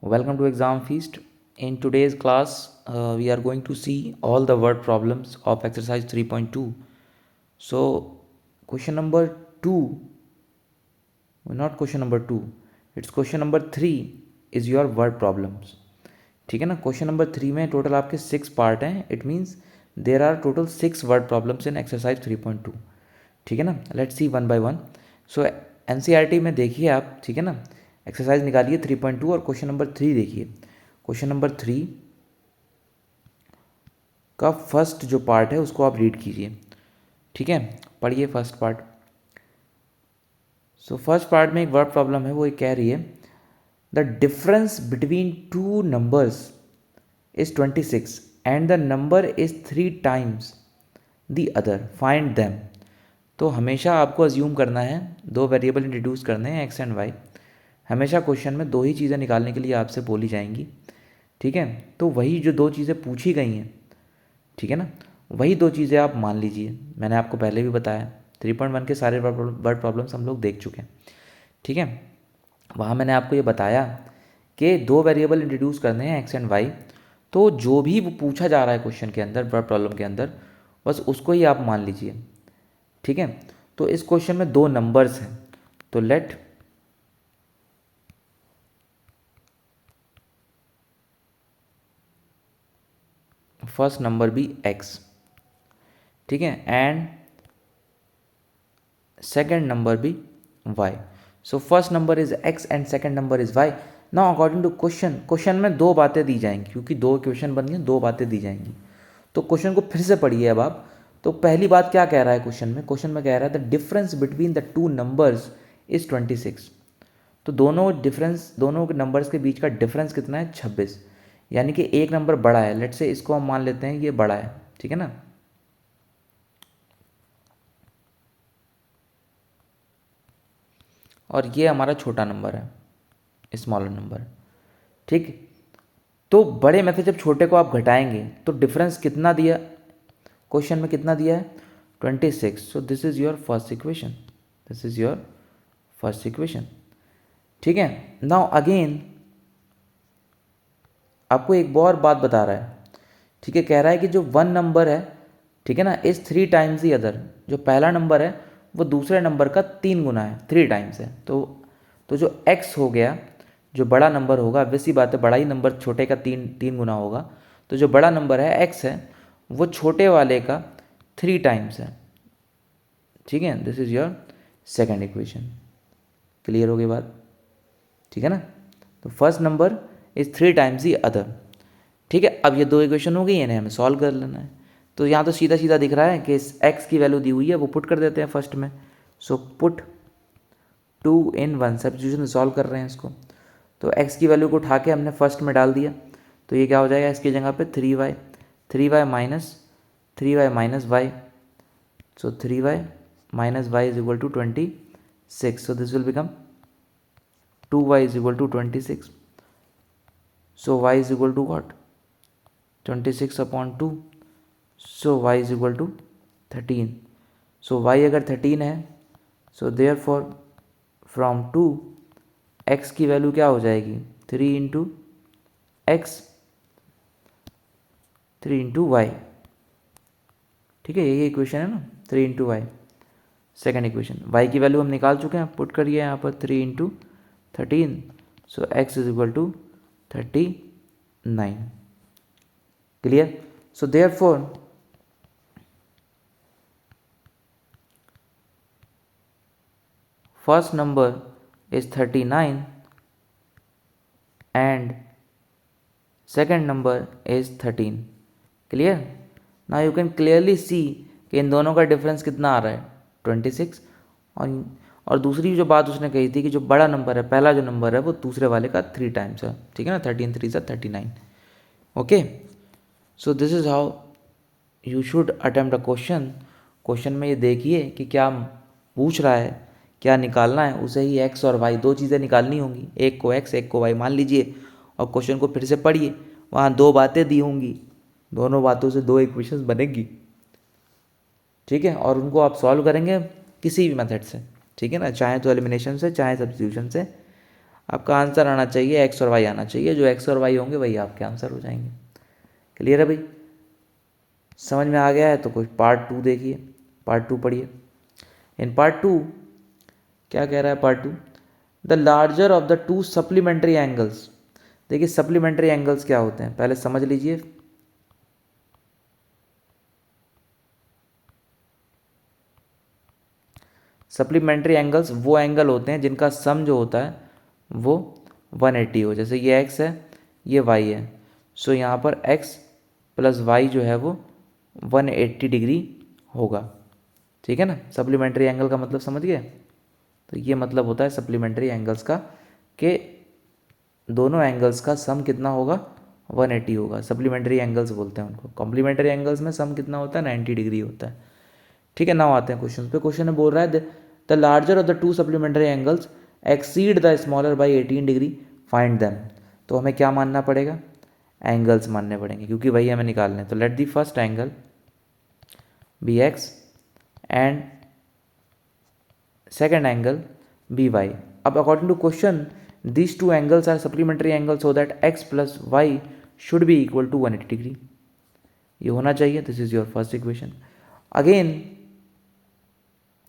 Welcome to Exam Feast. In today's class, we are going to see all the word problems of exercise 3.2. So, question number 2, not question number 2, it's question number 3 is your word problems. ठीक है ना. Question number 3 में total आपके 6 part हैं. It means there are total 6 word problems in exercise 3.2. ठीक है ना. Let's see one by one. So NCERT में देखिए आप. ठीक है ना. एक्सरसाइज निकालिए 3.2 और क्वेश्चन नंबर 3 देखिए. क्वेश्चन नंबर 3 का फर्स्ट जो पार्ट है उसको आप रीड कीजिए. ठीक है. पढ़िए first part. So first part में एक वर्ड प्रॉब्लम है. वो ये कह रही है the difference between two numbers is 26 and the number is 3 times the other. Find them. तो हमेशा आपको अज्यूम करना है. दो वेरिएबल इंट्रोड्यूस करने हैं एक्स एंड वाई. हमेशा क्वेश्चन में दो ही चीज़ें निकालने के लिए आपसे बोली जाएंगी. ठीक है. तो वही जो दो चीज़ें पूछी गई हैं, ठीक है ना, वही दो चीज़ें आप मान लीजिए. मैंने आपको पहले भी बताया 3.1 के सारे वर्ड प्रॉब्लम्स हम लोग देख चुके हैं. ठीक है. वहाँ मैंने आपको ये बताया कि दो वेरिएबल इंट्रोड्यूस करने हैं एक्स एंड वाई. तो जो भी वो पूछा जा रहा है क्वेश्चन के अंदर, वर्ड प्रॉब्लम के अंदर, बस उसको ही आप मान लीजिए. ठीक है. तो इस क्वेश्चन में दो नंबर्स हैं. तो let first number be x. ठीक है. And second number be y. So first number is x and second number is y. Now according to question में दो बातें दी जाएंगी, क्योंकि दो क्वेश्चन बन गए, दो बातें दी जाएंगी. तो क्वेश्चन को फिर से पढ़िए अब आप. तो पहली बात क्या कह रहा है क्वेश्चन में. क्वेश्चन में कह रहा है the difference between the two numbers is 26. तो दोनों के नंबर्स के बीच का डिफरेंस कितना है? 26. यानी कि एक नंबर बड़ा है. लेट से इसको हम मान लेते हैं ये बड़ा है. ठीक है ना. और ये हमारा छोटा नंबर है, स्मॉलर नंबर. ठीक. तो बड़े में से जब छोटे को आप घटाएंगे तो डिफरेंस कितना दिया क्वेश्चन में, कितना दिया है? 26. So this is your first equation. This is your first equation. ठीक है. नाउ अगेन आपको एक और बात बता रहा है. ठीक है. कह रहा है कि जो वन नंबर है, ठीक है ना, इज 3 टाइम्स दी अदर. जो पहला नंबर है वो दूसरे नंबर का 3 गुना है, 3 टाइम्स है. तो जो x हो गया, जो बड़ा नंबर होगा, वैसी बात है, बड़ा ही नंबर छोटे का 3 गुना होगा. तो जो बड़ा नंबर है x है, वो छोटे वाले का 3 टाइम्स है. ठीक है. This is your second equation. Clear हो गई बात? ठीक है ना. तो first number is 3 times the other. ठीक है. अब ये दो इक्वेशन हो गई, इन्हें हमें सॉल्व कर लेना है. तो यहाँ तो सीधा सीधा दिख रहा है कि x की वैल्यू दी हुई है, वो पुट कर देते हैं फर्स्ट में. So put 2 in 1, substitution solve कर रहे हैं इसको. तो x की वैल्यू को उठा के हमने फर्स्ट में डाल दिया. तो ये क्या हो जाएगा? इसकी जगह पे 3y minus y. So 3y minus y is equal to 26. So this will become 2y is equal to 26. सो y is equal to what? 26 upon 2. So y is equal to 13. So y अगर 13 है, so therefore from 2 x की value क्या हो जाएगी? 3 into x, 3 into Y. ठीक है. यही इक्वेशन है ना, 3 into y. Second equation. y की वैल्यू हम निकाल चुके हैं. पुट करिए यहाँ पर 3 into 13. So x is equal to 39. Clear? So therefore first number is 39 and second number is 13. clear? now you can clearly see कि इन दोनों का डिफरेंस कितना आ रहा है? 26. और दूसरी जो बात उसने कही थी कि जो बड़ा नंबर है, पहला जो नंबर है, वो दूसरे वाले का 3 टाइम्स है. ठीक है ना. 13 3 39. Okay. So this is how you should attempt a question. Question में ये देखिए कि क्या पूछ रहा है, क्या निकालना है. उसे ही x और y दो चीज़ें निकालनी होंगी. एक को x एक को y मान लीजिए और क्वेश्चन को फिर से पढ़िए. वहाँ दो बातें दी होंगी, दोनों बातों से दो इक्वेशंस बनेगी. ठीक है. और उनको आप सॉल्व करेंगे किसी भी मेथड से. ठीक है ना. चाहे तो एलिमिनेशन से, चाहे सब्स्टिट्यूशन से. आपका आंसर आना चाहिए एक्स और वाई आना चाहिए, जो एक्स और वाई होंगे वही आपके आंसर हो जाएंगे। क्लियर है भाई? समझ में आ गया है तो कुछ पार्ट 2 देखिए, पार्ट 2 पढ़िए। इन पार्ट 2 क्या कह रहा है part 2, the larger of the two supplementary angles. देखिए सप्लीमेंट्री एंगल्स क्या होते हैं पहले समझ लीजिए। सप्लीमेंट्री एंगल्स वो एंगल होते हैं जिनका सम जो होता है वो 180 हो। जैसे ये x है ये y है, सो यहाँ पर x प्लस वाई जो है वो 180 डिग्री होगा। ठीक है ना, सप्लीमेंट्री एंगल का मतलब समझ गए? तो ये मतलब होता है सप्लीमेंट्री एंगल्स का कि दोनों एंगल्स का सम कितना होगा, 180 होगा। सप्लीमेंट्री एंगल्स बोलते हैं उनको। कॉम्प्लीमेंट्री एंगल्स में सम कितना होता है, 90 डिग्री होता है। ठीक है, नाउ आते हैं क्वेश्चन पे। क्वेश्चन में बोल रहा है the larger of the two supplementary angles exceed the smaller by 18 degree, find them. तो हमें क्या मानना पड़ेगा, एंगल्स मानने पड़ेंगे क्योंकि वही हमें निकालने हैं। तो let the first angle be x and second angle be y. अब according to question these two angles are supplementary angles so that x plus y should be equal to 180 degree, ये होना चाहिए। This is your first equation. Again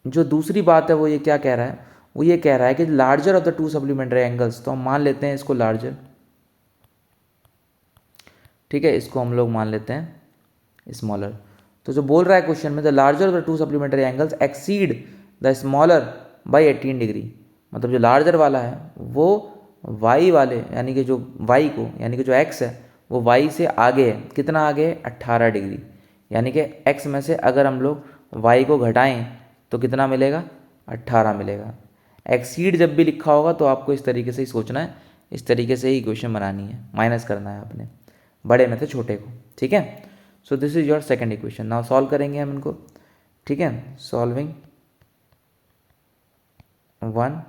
जो दूसरी बात है वो ये क्या कह रहा है, वो ये कह रहा है कि larger of the two supplementary angles, तो हम मान लेते हैं इसको लार्जर। ठीक है, इसको हम लोग मान लेते हैं स्मॉलर। तो जो बोल रहा है क्वेश्चन में the larger of the two supplementary angles exceed the smaller by 18 degree, मतलब जो लार्जर वाला है वो y वाले यानी कि जो y को यानी कि जो x है वो y से आगे है। कितना आगे है, 18 डिग्री। यानी कि x में से अगर हम लोग y को घटाएं तो कितना मिलेगा, 18 मिलेगा। एक्सीड जब भी लिखा होगा तो आपको इस तरीके से ही सोचना है, इस तरीके से ही इक्वेशन बनानी है, माइनस करना है आपने बड़े में से छोटे को। ठीक है, so this is your second equation. Now solve करेंगे हम इनको। ठीक है, सॉल्विंग 1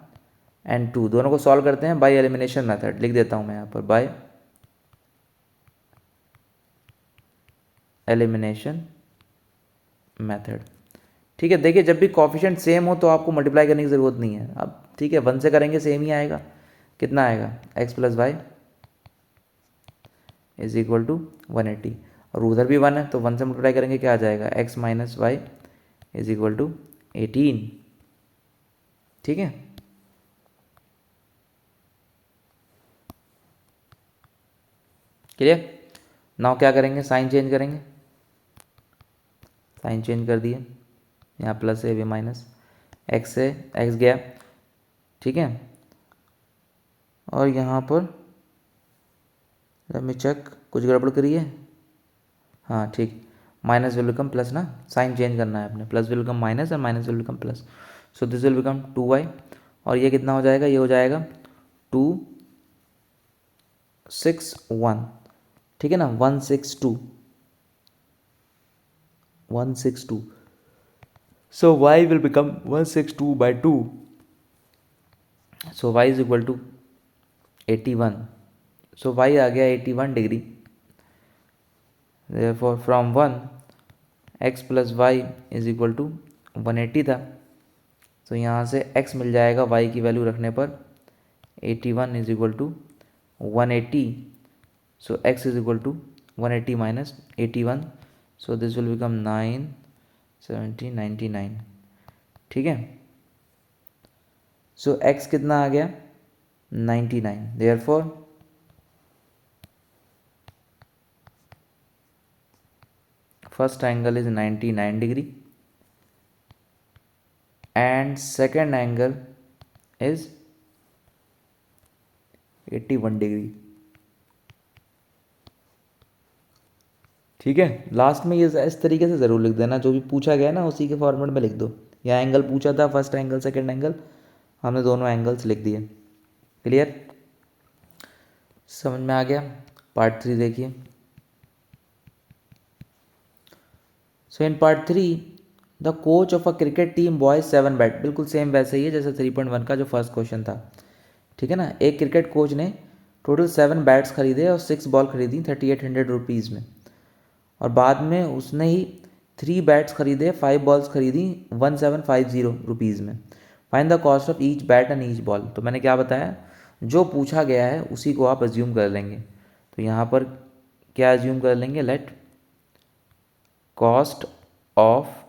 एंड 2 दोनों को सॉल्व करते हैं बाय एलिमिनेशन मेथड। लिख देता हूं मैं यहाँ पर बाय एलिमिनेशन मेथड। ठीक है, देखिए जब भी कॉफिशिएंट सेम हो तो आपको मल्टीप्लाई करने की ज़रूरत नहीं है। अब ठीक है, 1 से करेंगे सेम ही आएगा। कितना आएगा, x plus y is equal to 180, और उधर भी 1 है तो 1 से मल्टीप्लाई करेंगे क्या आ जाएगा, x minus y is equal to 18। ठीक है, क्लियर? नाउ क्या करेंगे, साइन चेंज करेंगे। साइन चेंज कर दिए, यहाँ प्लस है, भी माइनस, एक्स से एक्स गया। ठीक है, और यहाँ पर लेट मी चेक, कुछ गड़बड़ करी है? हाँ ठीक, माइनस विल बिकम प्लस ना, साइन चेंज करना है अपने। प्लस विल बिकम माइनस और minus will become plus, so this will become 2y। और ये कितना हो जाएगा, ये हो जाएगा 261। ठीक है ना, 162 162। सो y will become 162 by 2, so y is equal to 81। so y आ गया 81 degree. therefore from 1 x plus y is equal to 180 था, तो यहाँ से x मिल जाएगा y की वैल्यू रखने पर 81 is equal to 180। so x is equal to 180 minus 81, so this will become 9 70 99। ठीक है, सो x कितना आ गया, 99। Therefore first angle is 99 degree and second angle is 81 degree. ठीक है, लास्ट में ये इस तरीके से ज़रूर लिख देना, जो भी पूछा गया ना उसी के फॉर्मेट में लिख दो। यहाँ एंगल पूछा था, फर्स्ट एंगल सेकंड एंगल, हमने दोनों एंगल्स लिख दिए। क्लियर, समझ में आ गया? पार्ट 3 देखिए। So in part 3 the coach of a cricket team buys 7 bat, बिल्कुल सेम वैसे ही है जैसे 3.1 का जो फर्स्ट क्वेश्चन था। ठीक है ना, एक क्रिकेट कोच ने टोटल 7 बैट्स खरीदे और 6 बॉल खरीदी 3800 रुपीज़ में, और बाद में उसने ही 3 बैट्स खरीदे 5 बॉल्स खरीदी 1750 रुपीज़ में। Find the cost of each bat and each ball. तो मैंने क्या बताया, जो पूछा गया है उसी को आप अज्यूम कर लेंगे। तो यहाँ पर क्या अज्यूम कर लेंगे, let cost of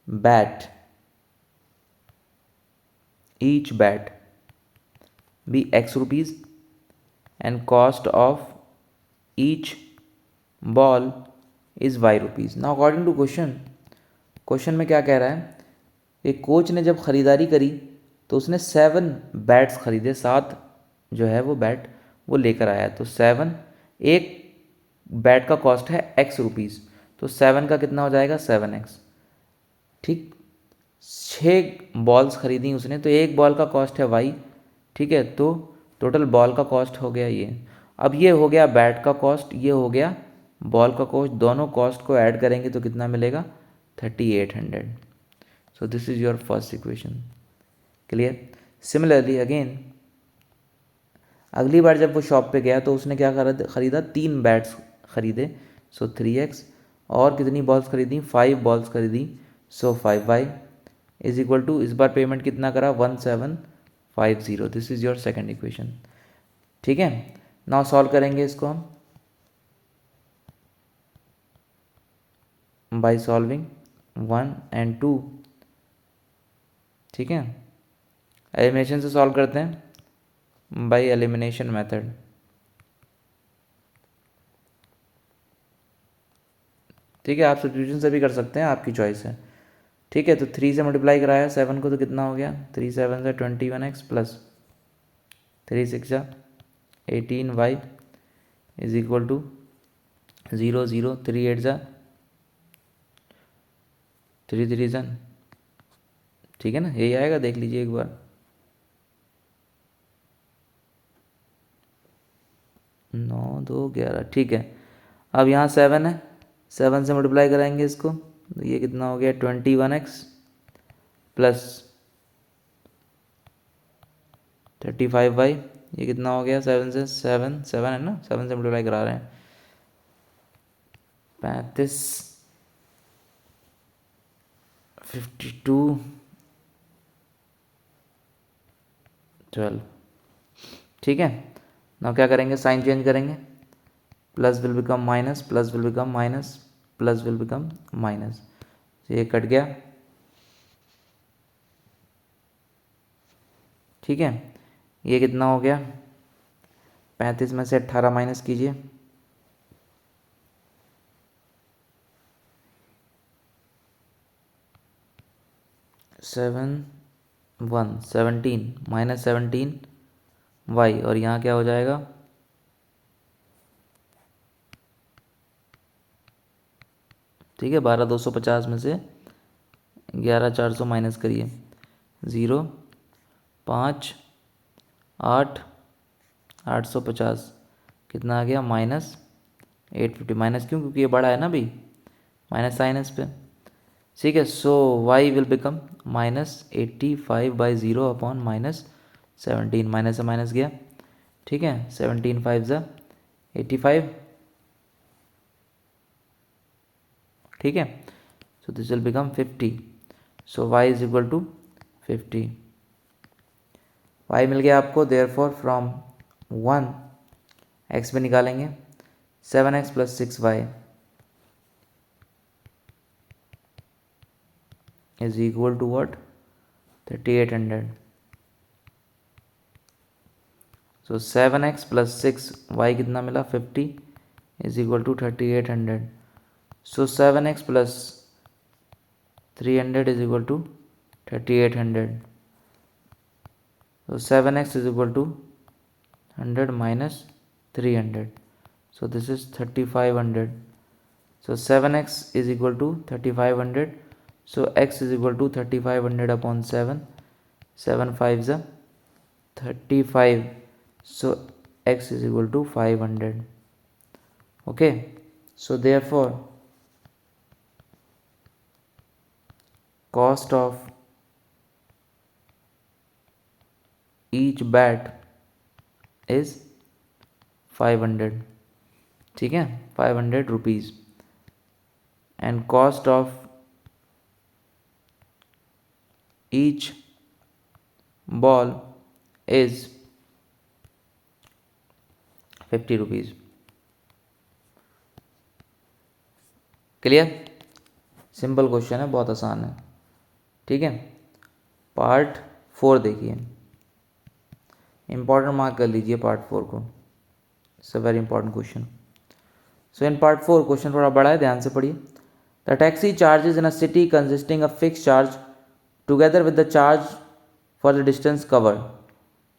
bat, each bat be x rupees and cost of each ball is y rupees. Now according to question में क्या कह रहा है, एक कोच ने जब ख़रीदारी करी तो उसने 7 बैट्स खरीदे, 7 जो है वो बैट वो लेकर आया। तो 7, एक बैट का कॉस्ट है एक्स रुपीज़, तो 7 का कितना हो जाएगा 7x। ठीक, 6 बॉल्स खरीदी उसने, तो एक बॉल का कॉस्ट है वाई। ठीक है, तो टोटल बॉल का कॉस्ट हो गया ये। अब ये हो गया बैट का कॉस्ट, ये हो गया बॉल का कॉस्ट, दोनों कॉस्ट को ऐड करेंगे तो कितना मिलेगा 3800। सो this is your first equation. Clear. Similarly again अगली बार जब वो शॉप पे गया तो उसने क्या खरीदा 3 बैट्स खरीदे, सो 3x, और कितनी बॉल्स खरीदी 5 बॉल्स खरीदी, सो 5y इज इक्वल टू, इस बार पेमेंट कितना करा 1750। This is your second equation. ठीक है, नाउ सॉल्व करेंगे इसको हम बाय सॉल्विंग 1 and 2। ठीक है, एलिमिनेशन से सॉल्व करते हैं बाय एलिमिनेशन मेथड। ठीक है, आप सब्स्टिट्यूशन से भी कर सकते हैं, आपकी चॉइस है। ठीक है, तो 3 से मल्टीप्लाई कराया 7 को, तो कितना हो गया 3 7 से 21x प्लस 3 6 जा 18y इज इक्वल टू 0 0 3 8 जा 3 3 जन। ठीक है ना, यही आएगा, देख लीजिए एक बार। 9 2 11। ठीक है, अब यहाँ 7 है, 7 से मल्टीप्लाई कराएंगे इसको, तो ये कितना हो गया 21x प्लस 35y, ये कितना हो गया 7 से 7 7 है ना, 7 से मल्टीप्लाई करा रहे हैं 35 52 12। ठीक है, ना क्या करेंगे, साइन चेंज करेंगे, plus will become minus, plus will become minus, plus will become minus, ये कट गया। ठीक है, ये कितना हो गया 35 में से 18 माइनस कीजिए, 7 1 17 माइनस 17 वाई, और यहाँ क्या हो जाएगा ठीक है 12 250 में से 11 400 माइनस करिए, 0 5 8 850, कितना आ गया माइनस 850। माइनस क्यों, क्योंकि ये बड़ा है ना अभी, माइनस साइन है इस पे। ठीक है, so y will become minus 85/0 अपॉन माइनस 17, माइनस से माइनस गया। ठीक है, 17 5 ज़ा 85। ठीक है, so this will become 50, so y is equal to 50। y मिल गया आपको, देयरफॉर फ्रॉम 1 x में निकालेंगे 7x plus 6y is equal to what 3800। So 7x plus 6y कितना मिला 50 is equal to 3800। So 7x plus 300 is equal to 3800. So 7x is equal to 100 minus 300. So this is 3500. So 7x is equal to 3500. So x is equal to 3500 upon 7. 7 5 is 35. So x is equal to 500. Okay. So therefore cost of each bat is 500. ठीक है 500 rupees, and cost of each ball is 50 rupees. Clear? Simple question है, बहुत आसान है। ठीक है, part 4 देखिए, important mark कर लीजिए पार्ट 4 को, it's a very important question. So in part 4 question थोड़ा बड़ा है, ध्यान से पढ़िए। The taxi charges in a city consisting a fix charge together with the charge for the distance cover.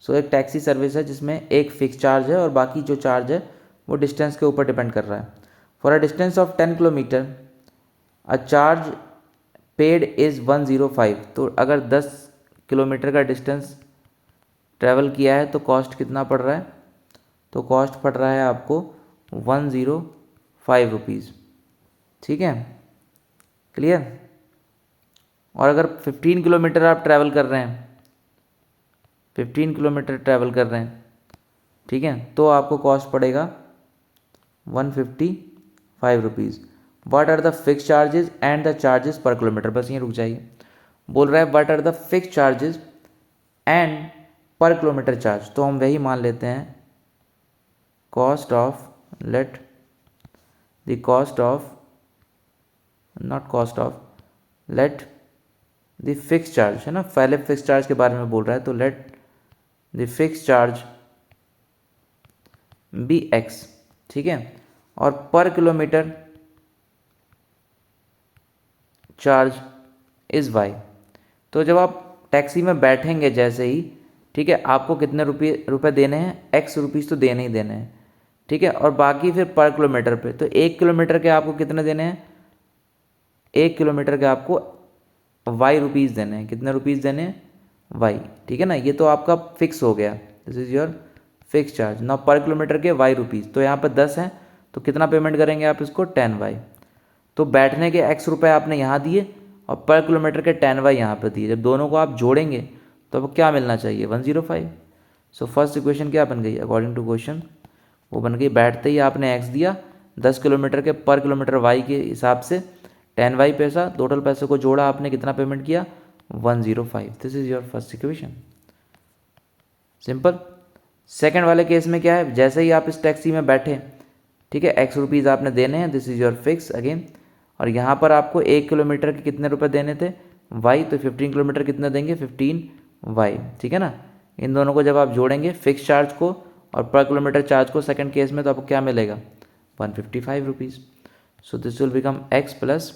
So एक टैक्सी सर्विस है जिसमें एक फिक्स चार्ज है और बाकी जो चार्ज है वो डिस्टेंस के ऊपर डिपेंड कर रहा है। For a distance of 10 kilometre a charge paid is 105। तो अगर 10 किलोमीटर का डिस्टेंस ट्रैवल किया है तो कॉस्ट कितना पड़ रहा है? तो कॉस्ट पड़ रहा है आपको 105 रुपीज़। ठीक है, क्लियर? और अगर 15 किलोमीटर आप ट्रैवल कर रहे हैं, 15 किलोमीटर ट्रैवल कर रहे हैं, ठीक है, तो आपको कॉस्ट पड़ेगा 155 rupees. What are the fix charges and the charges per kilometre. बस यहीं रुक जाइए। बोल रहा है what are the fix charges and per kilometre charge, तो हम वही मान लेते हैं cost of, let the cost of, not cost of, let the fix charge, है ना, पहले फिक्स चार्ज के बारे में बोल रहा है, तो let the fix charge be x. ठीक है, और per kilometre charge is why. तो जब आप टैक्सी में बैठेंगे जैसे ही, ठीक है, आपको कितने रुपए देने हैं? एक्स रुपीज़ तो देने ही देने हैं। ठीक है, और बाकी फिर पर किलोमीटर पे, तो 1 किलोमीटर के आपको कितने देने हैं? 1 किलोमीटर के आपको वाई रुपीज़ देने हैं। कितने रुपीज़ देने हैं? वाई। ठीक है ना, ये तो आपका फिक्स हो गया, this is your fix charge. ना पर किलोमीटर के वाई रुपीज़, तो यहाँ पर 10 हैं, तो कितना पेमेंट करेंगे आप इसको? 10 वाई। तो बैठने के एक्स रुपए आपने यहाँ दिए और पर किलोमीटर के 10 वाई यहाँ पर दिए। जब दोनों को आप जोड़ेंगे तो आपको क्या मिलना चाहिए? 105। सो फर्स्ट इक्वेशन क्या बन गई अकॉर्डिंग टू क्वेश्चन? वो बन गई, बैठते ही आपने एक्स दिया, 10 किलोमीटर के पर किलोमीटर वाई के हिसाब से 10 वाई पैसा, टोटल पैसे को जोड़ा आपने, कितना पेमेंट किया? 105। This is your first equation. Simple. Second वाले केस में क्या है? जैसे ही आप इस टैक्सी में बैठे, ठीक है, एक्स रुपीज़ आपने देने हैं, this is your fix again, और यहाँ पर आपको 1 किलोमीटर के कितने रुपए देने थे? वाई। तो 15 किलोमीटर कितने देंगे? 15 वाई। ठीक है ना, इन दोनों को जब आप जोड़ेंगे फिक्स चार्ज को और पर किलोमीटर चार्ज को सेकंड केस में, तो आपको क्या मिलेगा? 155 rupees. So this will become x plus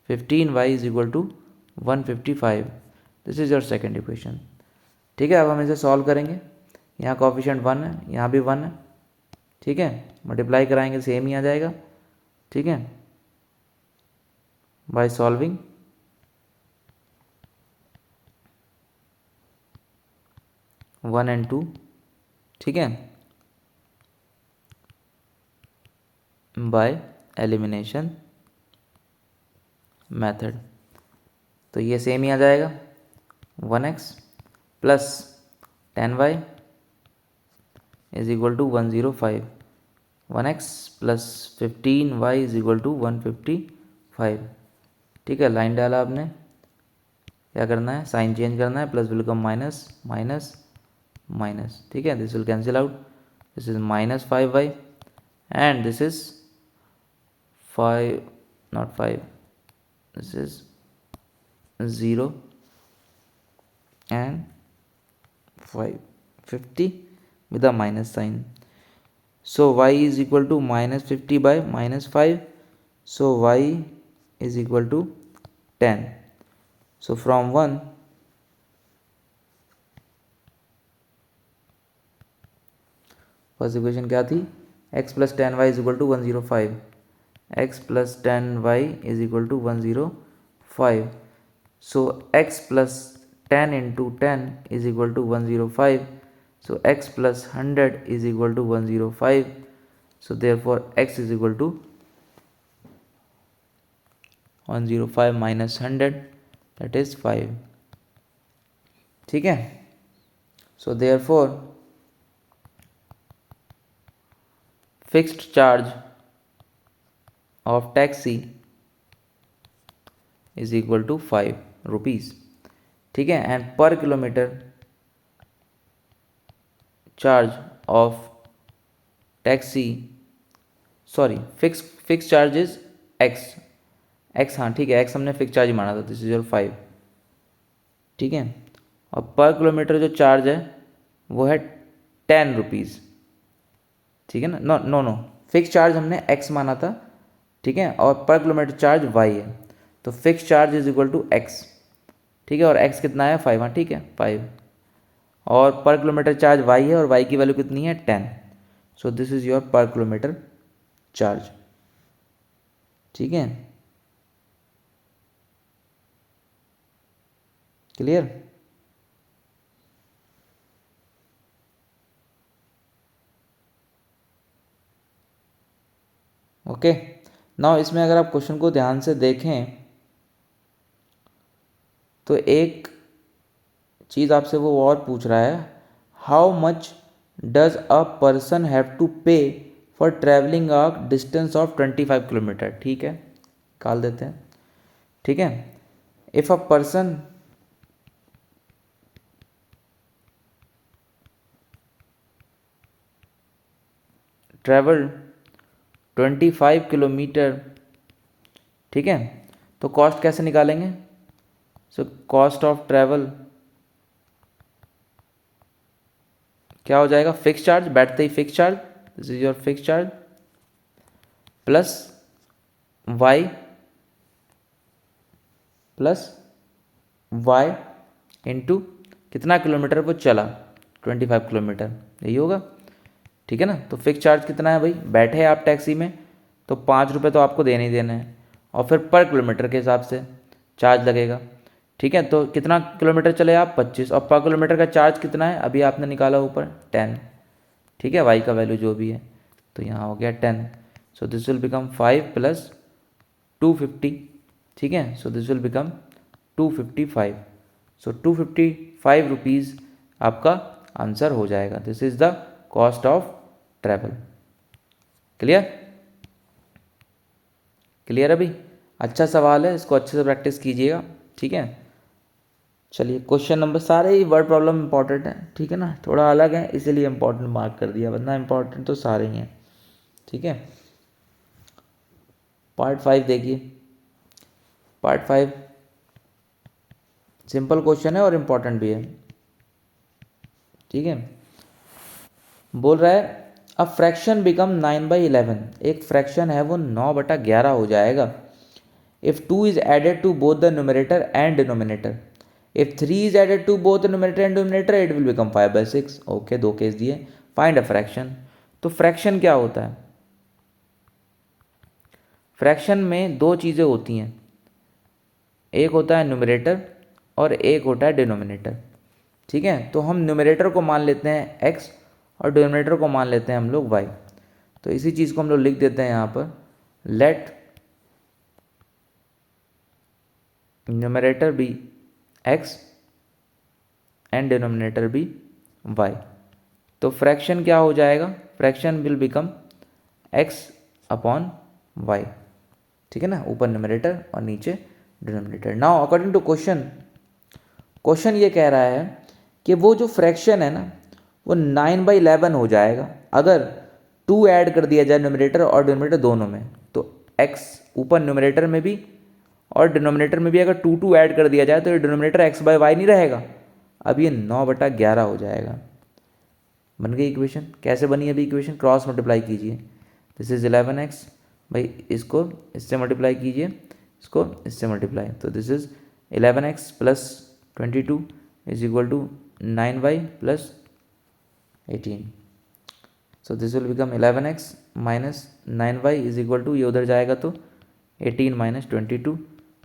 15 y is equal to 155। This is your second equation. ठीक है, अब हम इसे सॉल्व करेंगे। यहाँ कोफिशिएंट 1 है, यहाँ भी 1 है। ठीक है, मल्टीप्लाई कराएंगे सेम ही आ जाएगा। ठीक है, बाय सॉल्विंग 1 and 2। ठीक है, बाय एलिमिनेशन मेथड, तो ये सेम ही आ जाएगा। 1x plus 10y is equal to 105। 1x plus 15y is equal to 155। ठीक है, लाइन डाला आपने, क्या करना है? साइन चेंज करना है, plus will come minus, minus minus. ठीक है, this will cancel out, this is -5y and this is 5, not 5, this is 0 and 5, 50 with a minus sign. So y is equal to -50 by -5, so y is equal to 10. So from 1, first equation क्या थी? x plus 10y is equal to 105, x plus 10y is equal to 105. So x plus 10 into 10 is equal to 105. So x plus 100 is equal to 105. So therefore x is equal to 105 minus 100, that is 5. ठीक है, so therefore fixed charge of taxi is equal to 5 rupees. ठीक है, and per kilometer charge of taxi, sorry fix charges x, हाँ ठीक है, x हमने fix charge माना था, दिस इज योर 5, ठीक है। और पर किलोमीटर जो चार्ज है वो है 10 रुपीज़, ठीक है ना। No no no, fix charge हमने एक्स माना था, ठीक है, और पर किलोमीटर चार्ज वाई है, तो fix charge is equal to x, ठीक है, और एक्स कितना है 5, हाँ ठीक है 5, और पर किलोमीटर चार्ज वाई है और वाई की वैल्यू कितनी है 10, सो दिस इज योर पर किलोमीटर चार्ज, ठीक है, क्लियर। ओके, नाउ इसमें अगर आप क्वेश्चन को ध्यान से देखें तो एक चीज़ आपसे वो और पूछ रहा है, how much does a person have to pay for travelling a distance of 25 kilometre, ठीक है, निकाल देते हैं, ठीक है। If a person travel 25 kilometre, ठीक है, तो कॉस्ट कैसे निकालेंगे, सो कॉस्ट ऑफ ट्रैवल क्या हो जाएगा, फिक्स चार्ज, बैठते ही fix charge, this is your fix charge, plus y, plus y into कितना किलोमीटर वो चला, 25 किलोमीटर, यही होगा, ठीक है ना। तो फिक्स चार्ज कितना है भाई, बैठे आप टैक्सी में तो 5 रुपये तो आपको देने ही देने हैं, और फिर पर किलोमीटर के हिसाब से चार्ज लगेगा, ठीक है। तो कितना किलोमीटर चले आप 25, और पर किलोमीटर का चार्ज कितना है अभी आपने निकाला ऊपर 10, ठीक है, वाई का वैल्यू जो भी है, तो यहाँ हो गया 10, so this will become 5 plus 250, ठीक है, so this will become 255, so 255 rupees आपका आंसर हो जाएगा, this is the cost of travel, clear, clear अभी, अच्छा सवाल है, इसको अच्छे से प्रैक्टिस कीजिएगा, ठीक है। चलिए क्वेश्चन नंबर, सारे ही वर्ड प्रॉब्लम इंपॉर्टेंट है, ठीक है ना, थोड़ा अलग है इसीलिए इंपॉर्टेंट मार्क कर दिया, वरना इंपॉर्टेंट तो सारे ही हैं, ठीक है। पार्ट 5 देखिए, पार्ट 5 सिंपल क्वेश्चन है और इम्पॉर्टेंट भी है, ठीक है। बोल रहा है अ फ्रैक्शन बिकम 9/11, एक फ्रैक्शन है वो 9/11 हो जाएगा, if 2 is added to both the numerator and denominator, if 3 is added to both the numerator and denominator it will become 5/6, okay, दो केस दिए, फाइंड अ फ्रैक्शन। तो फ्रैक्शन क्या होता है, फ्रैक्शन में दो चीज़ें होती हैं, एक होता है न्यूमरेटर और एक होता है डिनोमिनेटर, ठीक है। तो हम न्यूमरेटर को मान लेते हैं x और डिनोमिनेटर को मान लेते हैं हम लोग y, तो इसी चीज़ को हम लोग लिख देते हैं यहाँ पर, let numerator be x and denominator be y, तो फ्रैक्शन क्या हो जाएगा, fraction will become x upon y, ठीक है ना, ऊपर न्यूमरेटर और नीचे denominator. Now according to question ये कह रहा है कि वो जो फ्रैक्शन है ना वो 9/11 हो जाएगा अगर 2 ऐड कर दिया जाए न्यूमरेटर और डिनोमिनेटर दोनों में, तो x ऊपर न्यूमरेटर में भी और डिनोमिनेटर में भी अगर 2 ऐड कर दिया जाए तो ये डिनोमिनेटर x/y नहीं रहेगा, अब ये 9/11 हो जाएगा। बन गई इक्वेशन, कैसे बनी अभी इक्वेशन, क्रॉस मल्टीप्लाई कीजिए, दिस इज 11x, भाई इसको इससे मल्टीप्लाई कीजिए, इसको इससे मल्टीप्लाई, तो this is 11x plus 22 is equal to 9y plus 18, so this will become 11x minus 9y is equal to, ये उधर जाएगा तो 18 minus 22,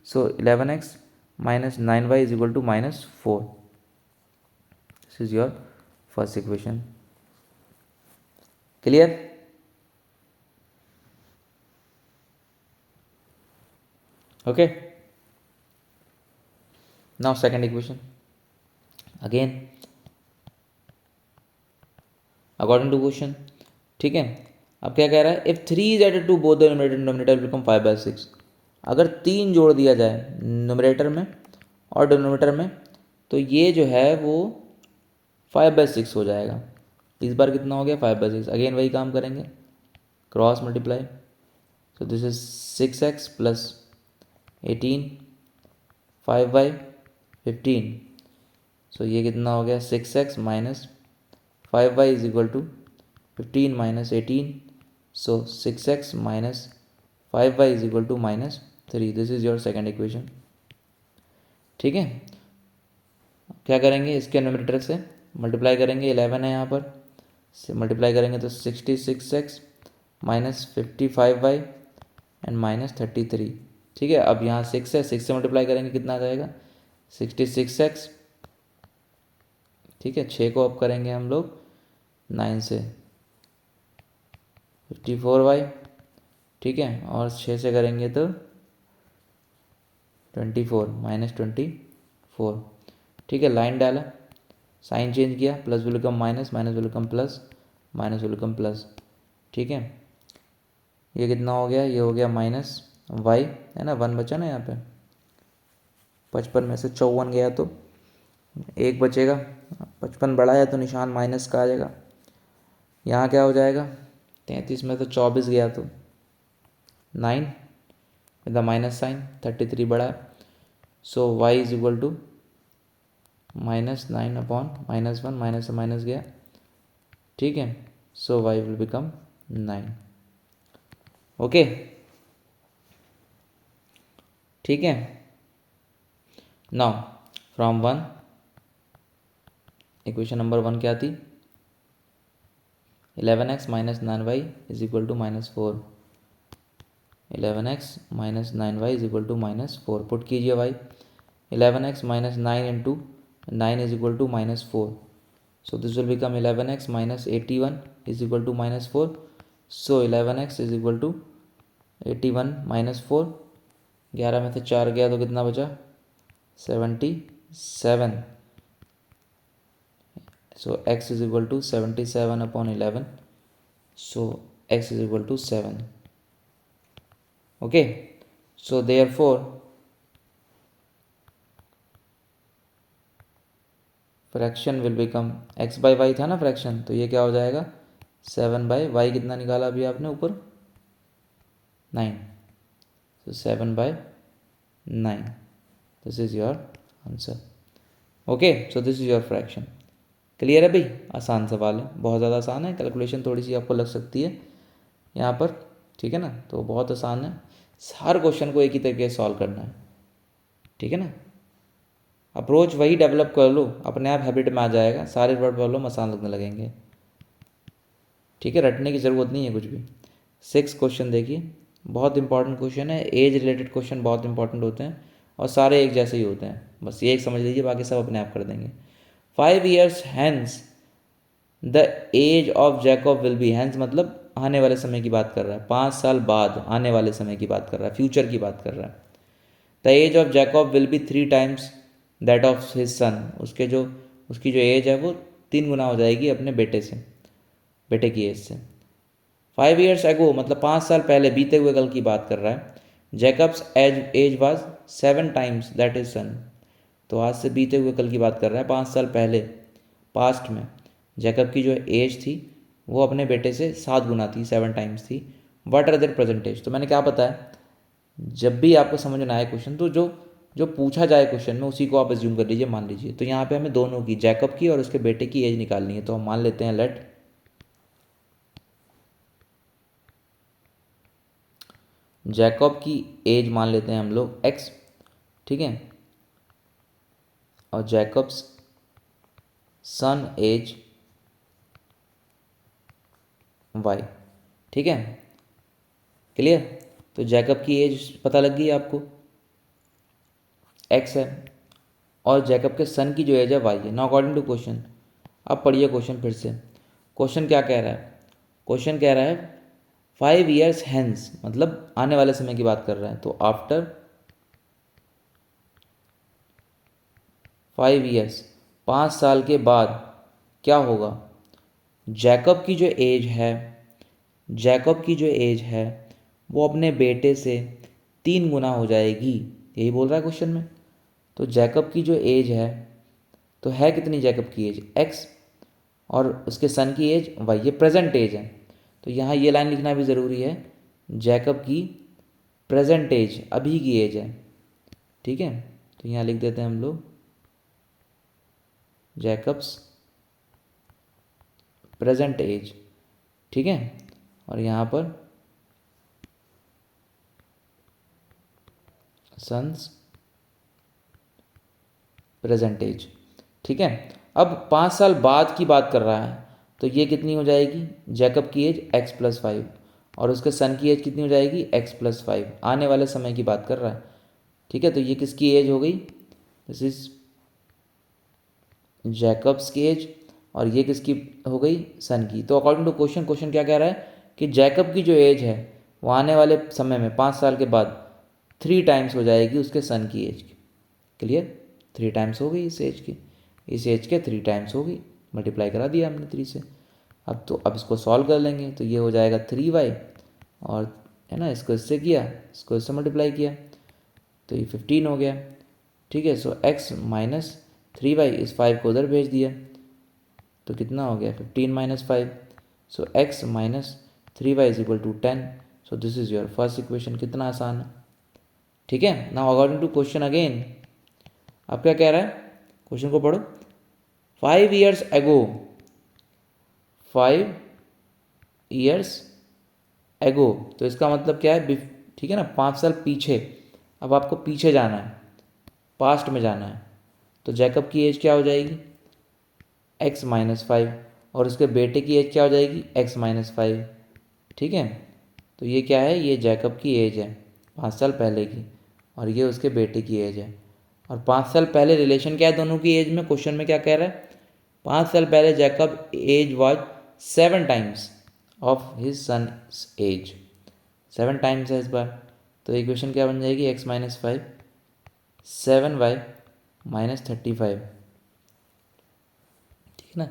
so 11x minus 9y is equal to -4, this is your first equation, clear. Okay, now second equation, again according to question, ठीक है। अब क्या कह रहा है, if 3 is added to both the numerator and denominator become 5/6, अगर 3 जोड़ दिया जाए न्यूमरेटर में और डिनोमिनेटर में तो ये जो है वो 5/6 हो जाएगा, इस बार कितना हो गया 5/6, अगेन वही काम करेंगे, cross multiply. So this is 6x plus 18, 5y 15। सो ये कितना हो गया 6x minus 5y is equal to 15 minus 18। So 6x minus 5y is equal to -3। This is your second equation. ठीक है, क्या करेंगे, इसके न्यूमरेटर से मल्टीप्लाई करेंगे, 11 है यहाँ पर, से मल्टीप्लाई करेंगे तो 66x माइनस 55y एंड -33। ठीक है, अब यहाँ 6 है, 6 से मल्टीप्लाई करेंगे कितना आ जाएगा 66x। ठीक है, 6 को अब करेंगे हम लोग 9 से 54y। ठीक है, और 6 से करेंगे तो 24 -24। ठीक है, लाइन डाला, साइन चेंज किया, plus will come minus, minus will come plus, minus will come plus. ठीक है, ये कितना हो गया, ये हो गया -y है ना, 1 बचा ना यहाँ पे, 55 में से 54 गया तो 1 बचेगा, 55 बड़ा है तो निशान माइनस का आ जाएगा। यहाँ क्या हो जाएगा 33 में से 24 गया तो 9 विद द माइनस साइन, 33 बड़ा है। So y is equal to -9 upon -1, minus से माइनस गया। ठीक है, so y will become 9। Okay, ठीक है, नाउ फ्रॉम 1, इक्वेशन नंबर 1 क्या थी, 11x minus 9y is equal to -4। 11x minus 9y is equal to -4, put कीजिए y, 11x minus 9 into 9 is equal to -4। So this will become 11x minus 81 is equal to -4। So 11x is equal to 81 -4, 11 में से 4 गया तो कितना बचा 77। So x is equal to 77 upon 11। So x is equal to 7। Okay, so therefore fraction will become x by y था ना fraction, तो ये क्या हो जाएगा 7/y, कितना निकाला अभी आपने ऊपर 9। सो 7/9, this is your answer. Okay, so this is your fraction. Clear है भाई, आसान सवाल है, बहुत ज़्यादा आसान है, कैलकुलेशन थोड़ी सी आपको लग सकती है यहाँ पर। ठीक है ना, तो बहुत आसान है, हर क्वेश्चन को एक ही तरीके से सॉल्व करना है। ठीक है ना, अप्रोच वही डेवलप कर लो, अपने आप हैबिट में आ जाएगा, सारे वर्ड प्रॉब्लम आसान लगने लगेंगे। ठीक है, रटने की ज़रूरत नहीं है कुछ भी। 6 क्वेश्चन देखिए, बहुत इंपॉर्टेंट क्वेश्चन है, एज रिलेटेड क्वेश्चन बहुत इंपॉर्टेंट होते हैं और सारे एक जैसे ही होते हैं, बस ये एक समझ लीजिए, बाकी सब अपने आप कर देंगे। 5 years hence the age of Jacob will be, hence मतलब आने वाले समय की बात कर रहा है, 5 साल बाद आने वाले समय की बात कर रहा है, फ्यूचर की बात कर रहा है। The age of Jacob will be 3 times that of his son, उसकी जो एज है वो 3 गुना हो जाएगी अपने बेटे की एज से। 5 years ago मतलब 5 साल पहले, बीते हुए कल की बात कर रहा है। Jacob's age was 7 times that is son, तो आज से बीते हुए कल की बात कर रहा है, 5 साल पहले पास्ट में जैकब की जो एज थी वो अपने बेटे से 7 गुना थी, 7 times थी। What are their present age, तो मैंने क्या बताया, जब भी आपको समझ में आए क्वेश्चन तो जो पूछा जाए क्वेश्चन में उसी को आप एज्यूम कर लीजिए, मान लीजिए। तो यहाँ पे हमें दोनों की, जैकब की और उसके बेटे की एज निकालनी है, तो हम मान लेते हैं लेट जैकब की एज मान लेते हैं हम लोग x। ठीक है, और जैकब्स सन एज y। ठीक है, क्लियर। तो जैकब की एज पता लग गई आपको, x है, और जैकब के सन की जो एज है y है। नाउ अकॉर्डिंग टू क्वेश्चन, अब पढ़िए क्वेश्चन फिर से। क्वेश्चन क्या कह रहा है, क्वेश्चन कह रहा है 5 years hence मतलब आने वाले समय की बात कर रहा है, तो आफ्टर 5 years 5 साल के बाद क्या होगा, जैकब की जो एज है, जैकब की जो एज है वो अपने बेटे से 3 गुना हो जाएगी, यही बोल रहा है क्वेश्चन में। तो जैकब की जो एज है, तो है कितनी जैकब की एज x, और उसके सन की एज वाई, ये प्रेजेंट एज है। तो यहाँ ये लाइन लिखना भी ज़रूरी है, जैकब की प्रेजेंट एज, अभी की एज है। ठीक है, तो यहाँ लिख देते हैं हम लोग जैकब्स प्रेजेंट एज। ठीक है, और यहाँ पर सन्स प्रेजेंट एज। ठीक है, अब 5 साल बाद की बात कर रहा है, तो ये कितनी हो जाएगी, जैकब की एज x+5 और उसके सन की एज कितनी हो जाएगी x+5, आने वाले समय की बात कर रहा है। ठीक है, तो ये किसकी एज हो गई, दिस इज जैकब्स की एज, और ये किसकी हो गई, सन की। तो अकॉर्डिंग टू क्वेश्चन, क्वेश्चन क्या कह रहा है कि जैकब की जो एज है वो आने वाले समय में 5 साल के बाद 3 टाइम्स हो जाएगी उसके सन की एज की। क्लियर, 3 टाइम्स हो गई इस एज की, इस एज के 3 टाइम्स हो गई, मल्टीप्लाई करा दिया हमने 3 से। अब इसको सॉल्व कर लेंगे, तो ये हो जाएगा 3y, और है ना, इसको इससे किया, इसको इससे मल्टीप्लाई किया, तो ये 15 हो गया। ठीक है, सो x माइनस 3y, इस 5 को उधर भेज दिया, तो कितना हो गया 15 - 5, so x minus 3y is equal to 10। So this is your first equation. कितना आसान है। ठीक है, now according to question again, अब क्या कह रहा है, क्वेश्चन को पढ़ो। 5 years ago, 5 years ago, तो इसका मतलब क्या है, ठीक है ना, 5 साल पीछे। अब आपको पीछे जाना है, पास्ट में जाना है, तो जैकब की एज क्या हो जाएगी x-5, और उसके बेटे की एज क्या हो जाएगी x-5। ठीक है, तो ये क्या है, ये जैकब की एज है 5 साल पहले की, और ये उसके बेटे की एज है। और 5 साल पहले रिलेशन क्या है दोनों की एज में, क्वेश्चन में क्या कह रहा है, 5 साल पहले Jacob age was 7 times of his son age, 7 times है इस बार। तो इक्वेशन क्या बन जाएगी, x-5 7y - 35। ठीक है ना,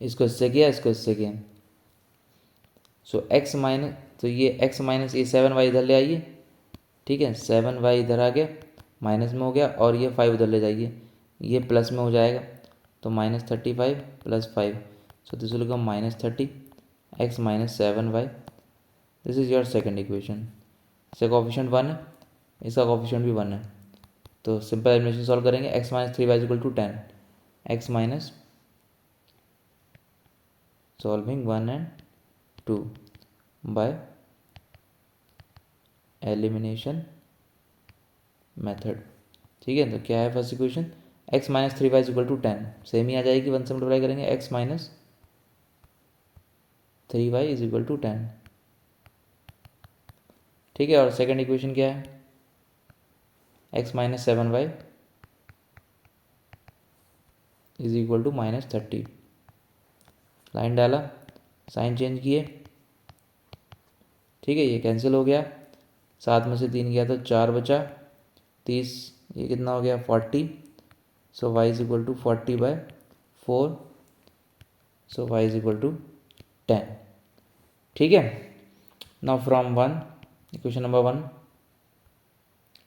इसको इससे किया, इसको इससे किया, सो x माइनस, तो ये x माइनस ये 7y इधर ले आइए। ठीक है, 7y इधर आ गया, माइनस में हो गया, और ये 5 उधर ले जाइए, ये प्लस में हो जाएगा, तो -35 + 5, so this will become -30 x - 7y। This is your second equation. इसका कोफिशिएंट 1 है, इसका कोफिशिएंट भी 1 है, तो सिंपल एलिमिनेशन सॉल्व करेंगे, x - 3y = 10, x minus solving 1 and 2 by elimination method. ठीक है, तो क्या है first equation, x - 3y = 10, same ही आ जाएगी, 1 से मल्टीप्लाई करेंगे, x - 3y = 10। ठीक है, और सेकंड इक्वेशन क्या है, x - 7y = -30। लाइन डाला, साइन चेंज किए। ठीक है, ये कैंसिल हो गया, 7 में से 3 गया तो 4 बचा, 30, ये कितना हो गया 40, सो y = 40/4, सो y = 10। ठीक है, now from 1, equation number 1,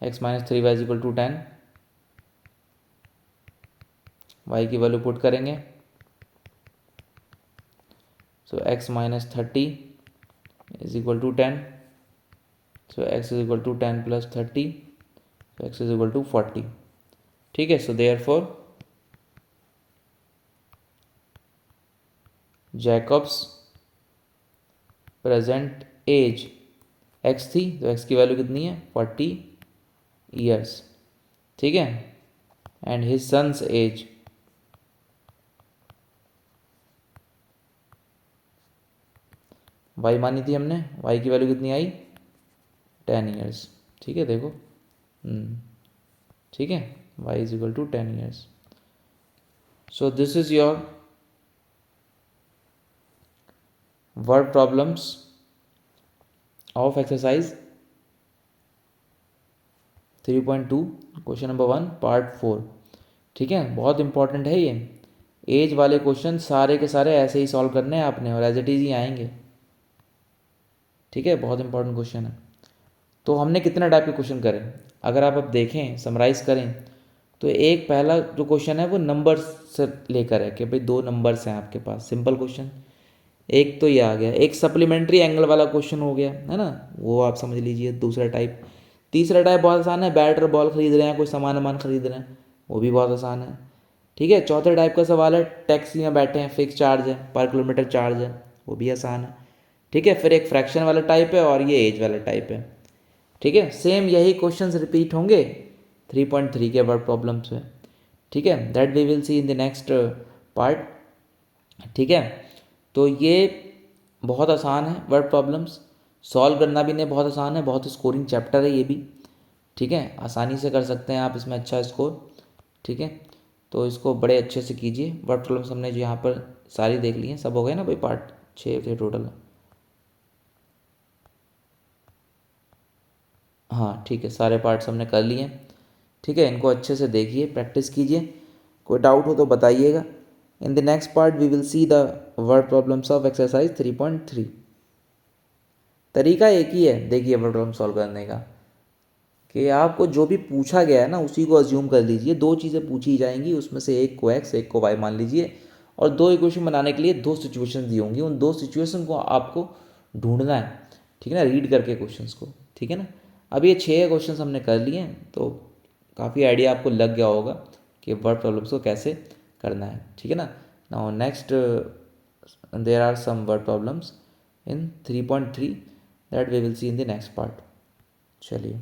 x - 3y = 10, y की वैल्यू पुट करेंगे, सो x - 30 = 10, सो x = 10 + 30, so x = 40। ठीक है, so therefore Jacob's present age x थी, तो x की वैल्यू कितनी है 40 ईयर्स। ठीक है, and his sons age y मानी थी हमने, y की वैल्यू कितनी आई 10 ईयर्स। ठीक है, देखो, ठीक है, y = 10 years. So this is your word problems of exercise 3.2 question number 1 part 4। ठीक है, बहुत इंपॉर्टेंट है ये, एज वाले क्वेश्चन सारे के सारे ऐसे ही सॉल्व करने हैं आपने, और एज इट इज ही आएंगे। ठीक है, बहुत इंपॉर्टेंट क्वेश्चन है। तो हमने कितने टाइप के क्वेश्चन करे, अगर आप अब देखें, समराइज़ करें, तो एक पहला जो क्वेश्चन है वो नंबर्स से लेकर है कि भाई दो नंबर्स हैं आपके पास, सिंपल क्वेश्चन। एक तो ये आ गया, एक सप्लीमेंट्री एंगल वाला क्वेश्चन हो गया है ना, वो आप समझ लीजिए दूसरा टाइप। तीसरा टाइप बहुत आसान है, बैट और बॉल खरीद रहे हैं, कोई सामान वामान खरीद रहे हैं, वो भी बहुत आसान है। ठीक है, चौथे टाइप का सवाल है, टैक्सी में बैठे हैं, फिक्स चार्ज है, पर किलोमीटर चार्ज है, वो भी आसान है। ठीक है, फिर एक फ्रैक्शन वाला टाइप है और ये एज वाला टाइप है। ठीक है, सेम यही क्वेश्चंस रिपीट होंगे 3.3 के वर्ड प्रॉब्लम्स में। ठीक है, that we will see in the next part. ठीक है, तो ये बहुत आसान है वर्ड प्रॉब्लम्स, सॉल्व करना भी नहीं बहुत आसान है, बहुत स्कोरिंग चैप्टर है ये भी। ठीक है, आसानी से कर सकते हैं आप इसमें अच्छा स्कोर। ठीक है, तो इसको बड़े अच्छे से कीजिए। वर्ड प्रॉब्लम्स हमने जो यहाँ पर सारी देख ली हैं, सब हो गए ना भाई, पार्ट 6 थे टोटल। हाँ ठीक है, सारे पार्ट्स हमने कर लिए हैं। ठीक है, इनको अच्छे से देखिए, प्रैक्टिस कीजिए, कोई डाउट हो तो बताइएगा। In the next part we will see the word problems of exercise 3.3। तरीका एक ही है, देखिए वर्ड प्रॉब्लम सॉल्व करने का, कि आपको जो भी पूछा गया है ना उसी को अज्यूम कर लीजिए। दो चीज़ें पूछी जाएंगी, उसमें से एक को एक्स एक को वाई मान लीजिए, और दो इक्वेशन बनाने के लिए दो सिचुएशन दी होंगी, उन दो सिचुएशन को आपको ढूंढना है। ठीक है ना, रीड करके क्वेश्चंस को। ठीक है ना, अब ये 6 क्वेश्चन हमने कर लिए हैं, तो काफ़ी आइडिया आपको लग गया होगा कि वर्ड प्रॉब्लम्स को कैसे करना है। ठीक है ना, now next there are some word problems in 3.3 that we will see in the next part. चलिए।